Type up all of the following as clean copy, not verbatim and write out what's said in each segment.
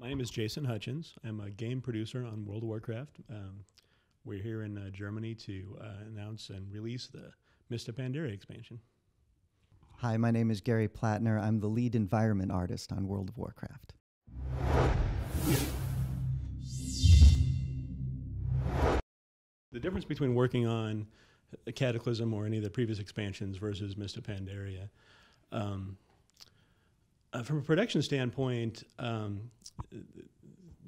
My name is Jason Hutchins. I'm a game producer on World of Warcraft. We're here in Germany to announce and release the Mists of Pandaria expansion. Hi, my name is Gary Platner. I'm the lead environment artist on World of Warcraft. The difference between working on a Cataclysm or any of the previous expansions versus Mists of Pandaria, from a production standpoint,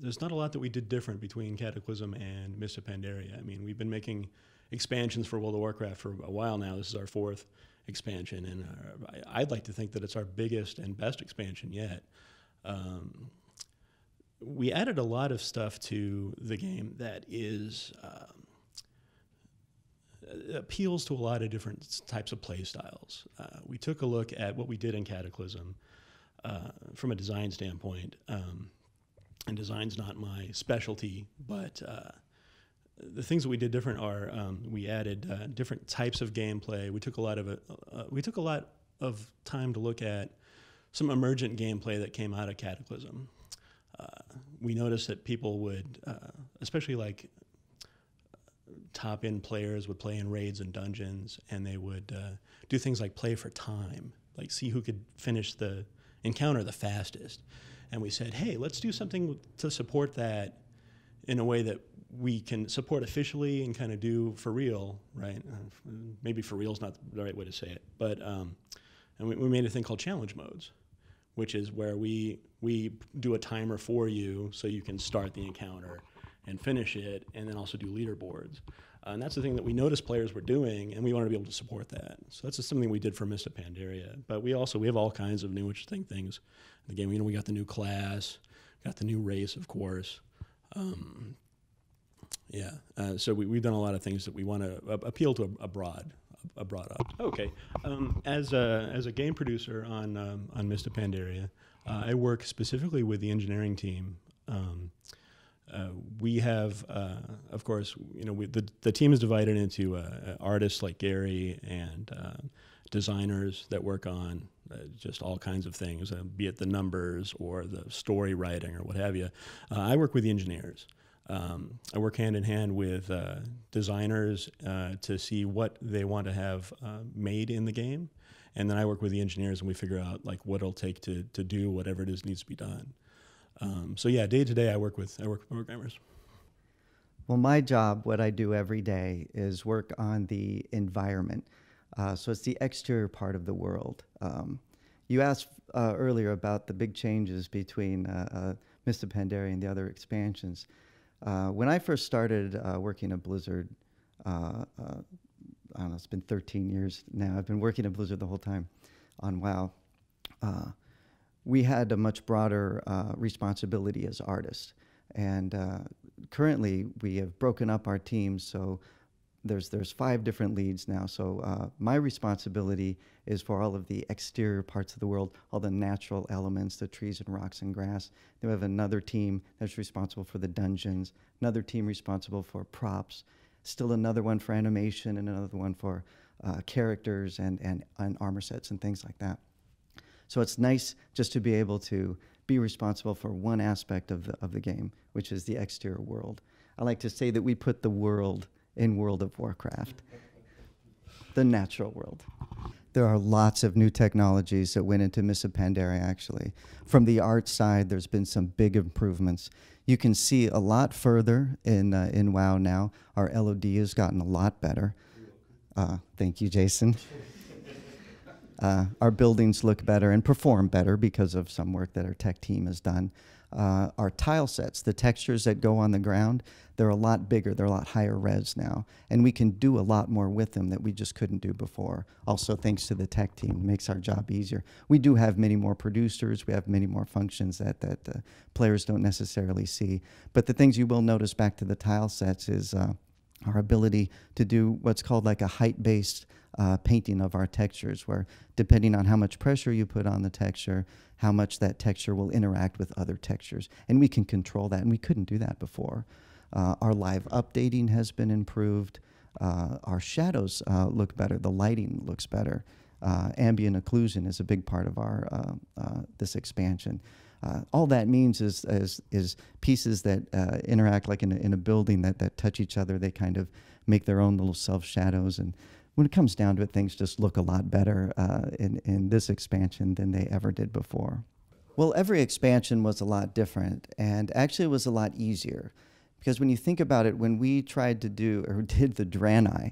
there's not a lot that we did different between Cataclysm and Mists of Pandaria. I mean, we've been making expansions for World of Warcraft for a while now. This is our fourth expansion, and I'd like to think that it's our biggest and best expansion yet. We added a lot of stuff to the game that is appeals to a lot of different types of play styles. We took a look at what we did in Cataclysm from a design standpoint, and design's not my specialty, but the things that we did different are we added different types of gameplay. We took a lot of time to look at some emergent gameplay that came out of Cataclysm. We noticed that people would, especially like top-end players, would play in raids and dungeons, and they would do things like play for time, like see who could finish the encounter the fastest. And we said, hey, let's do something to support that in a way that we can support officially and kind of do for real, right? Maybe for real is not the right way to say it, but and we made a thing called challenge modes, which is where we do a timer for you so you can start the encounter and finish it, and then also do leaderboards. And that's the thing that we noticed players were doing, and we wanted to be able to support that. So that's just something we did for Mists of Pandaria. But we have all kinds of new interesting things in the game. You know, we got the new class, got the new race, of course. So we've done a lot of things that we want to appeal to a broad up. Okay, as a game producer on Mists of Pandaria, I work specifically with the engineering team. We have, of course, you know, the team is divided into artists like Gary and designers that work on just all kinds of things, be it the numbers or the story writing or what have you. I work with the engineers. I work hand in hand with designers to see what they want to have made in the game, and then I work with the engineers and we figure out like what it'll take to do whatever it is needs to be done. So yeah, day to day I work with programmers. Well, my job, what I do every day, is work on the environment. So it's the exterior part of the world. You asked earlier about the big changes between Mists of Pandaria and the other expansions. When I first started working at Blizzard, I don't know, it's been 13 years now. I've been working at Blizzard the whole time on WoW. We had a much broader responsibility as artists. And currently, we have broken up our teams, so there's 5 different leads now. So my responsibility is for all of the exterior parts of the world, all the natural elements, the trees and rocks and grass. Then we have another team that's responsible for the dungeons, another team responsible for props, still another one for animation, and another one for characters and armor sets and things like that. So it's nice just to be able to be responsible for one aspect of the game, which is the exterior world. I like to say that we put the world in World of Warcraft, the natural world. There are lots of new technologies that went into Mists of Pandaria, actually. From the art side, there's been some big improvements. You can see a lot further in WoW now. Our LOD has gotten a lot better. Thank you, Jason. Our buildings look better and perform better because of some work that our tech team has done. Our tile sets, the textures that go on the ground, they're a lot bigger, they're a lot higher res now, and we can do a lot more with them that we just couldn't do before. Also, thanks to the tech team, it makes our job easier. We do have many more producers, we have many more functions that players don't necessarily see, but the things you will notice back to the tile sets is our ability to do what's called like a height-based painting of our textures, where depending on how much pressure you put on the texture, how much that texture will interact with other textures. And we can control that, and we couldn't do that before. Our live updating has been improved. Our shadows look better. The lighting looks better. Ambient occlusion is a big part of our this expansion. All that means is pieces that interact like in a building that touch each other. They kind of make their own little self shadows, and when it comes down to it, things just look a lot better in this expansion than they ever did before. Well, every expansion was a lot different, and actually it was a lot easier. Because when you think about it, when we tried to do or did the Draenei,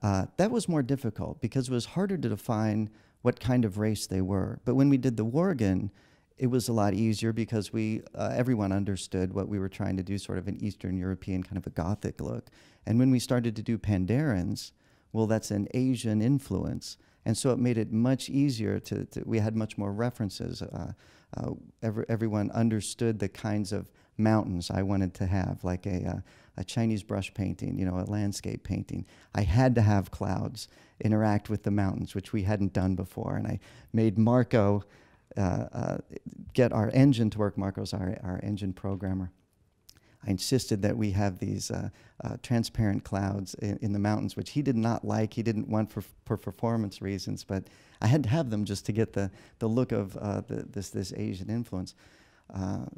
that was more difficult because it was harder to define what kind of race they were. But when we did the Worgen, it was a lot easier because everyone understood what we were trying to do, sort of an Eastern European kind of a Gothic look. And when we started to do Pandarans, well, that's an Asian influence. And so it made it much easier we had much more references. Everyone understood the kinds of mountains I wanted to have, like a Chinese brush painting, a landscape painting. I had to have clouds interact with the mountains, which we hadn't done before. And I made Marco get our engine to work. Marco's our engine programmer. I insisted that we have these transparent clouds in the mountains, which he did not like. He didn't want for performance reasons, but I had to have them just to get the look of this Asian influence.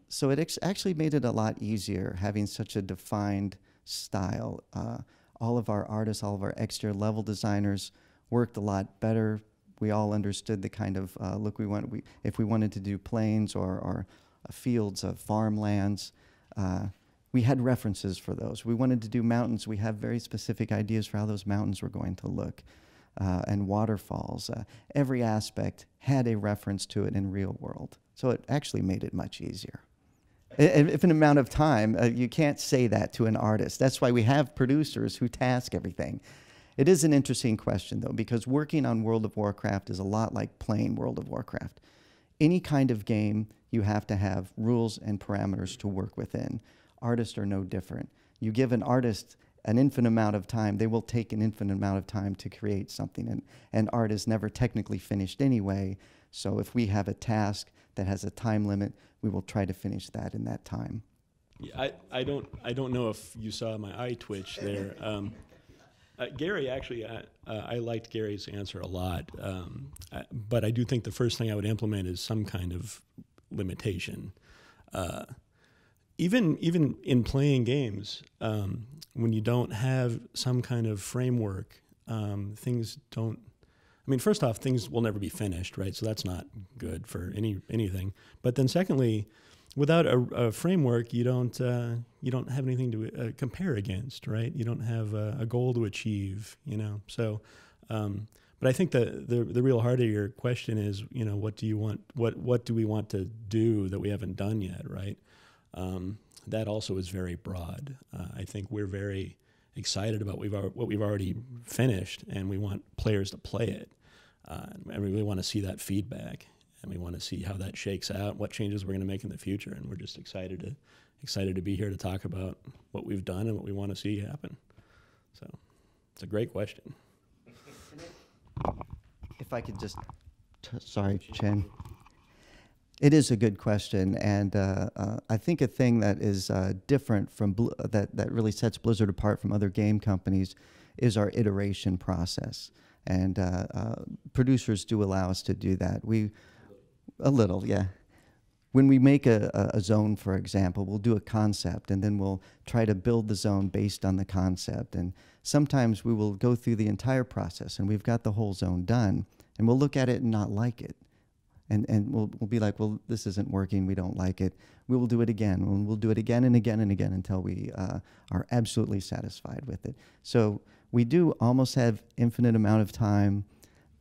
So it actually made it a lot easier having such a defined style. All of our artists, all of our exterior level designers worked a lot better. We all understood the kind of look we want. If we wanted to do plains or fields of farmlands, we had references for those. We wanted to do mountains. We have very specific ideas for how those mountains were going to look. And waterfalls. Every aspect had a reference to it in real world. So it actually made it much easier. If an amount of time, you can't say that to an artist. That's why we have producers who task everything. It is an interesting question, though, because working on World of Warcraft is a lot like playing World of Warcraft. Any kind of game, you have to have rules and parameters to work within. Artists are no different. You give an artist an infinite amount of time, they will take an infinite amount of time to create something. And art is never technically finished anyway. So if we have a task that has a time limit, we will try to finish that in that time. Yeah, I don't know if you saw my eye twitch there. Gary, actually, I liked Gary's answer a lot. But I do think the first thing I would implement is some kind of limitation. Even in playing games, when you don't have some kind of framework, things don't. I mean, first off, things will never be finished, right? So that's not good for anything. But then, secondly, without a framework, you don't have anything to compare against, right? You don't have a goal to achieve, So, but I think the real heart of your question is, what do you want? What do we want to do that we haven't done yet, right? That also is very broad. I think we're very excited about what we've already finished, and we want players to play it. And we really want to see that feedback, and we want to see how that shakes out, what changes we're going to make in the future. And we're just excited to be here to talk about what we've done and what we want to see happen. So it's a great question. If I could just, sorry, Chen. It is a good question, and I think a thing that is different from that really sets Blizzard apart from other game companies is our iteration process. And producers do allow us to do that. A little, yeah. When we make a zone, for example, we'll do a concept, and then we'll try to build the zone based on the concept. And sometimes we will go through the entire process, and we've got the whole zone done, and we'll look at it and not like it. And we'll be like, well, this isn't working. We don't like it. We will do it again. And we'll do it again and again and again until we are absolutely satisfied with it. So we do almost have infinite amount of time,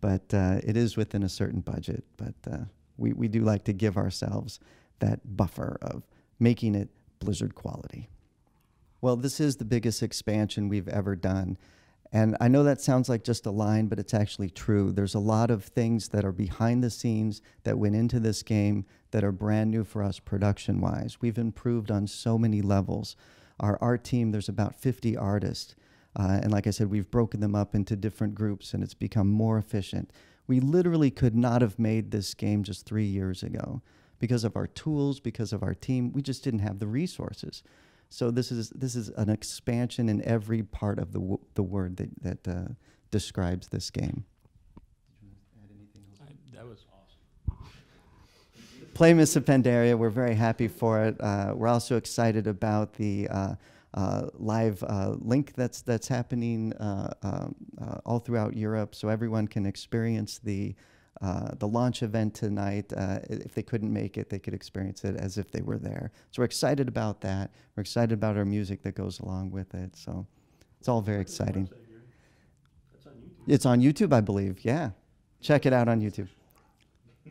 but it is within a certain budget. But we do like to give ourselves that buffer of making it Blizzard quality. Well, this is the biggest expansion we've ever done. And I know that sounds like just a line, but it's actually true. There's a lot of things that are behind the scenes that went into this game that are brand new for us production-wise. We've improved on so many levels. Our art team, there's about 50 artists. And like I said, we've broken them up into different groups, and it's become more efficient. We literally could not have made this game just 3 years ago. Because of our tools, because of our team, we just didn't have the resources. So this is an expansion in every part of the word that describes this game. That was awesome. play Mists of Pandaria. We're very happy for it. We're also excited about the live link that's happening all throughout Europe, so everyone can experience the launch event tonight. If they couldn't make it, they could experience it as if they were there. So we're excited about that. We're excited about our music that goes along with it. So it's all very exciting. It's on YouTube, I believe. Yeah. Check it out on YouTube.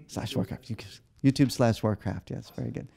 /Warcraft. YouTube /Warcraft. Yes, very good.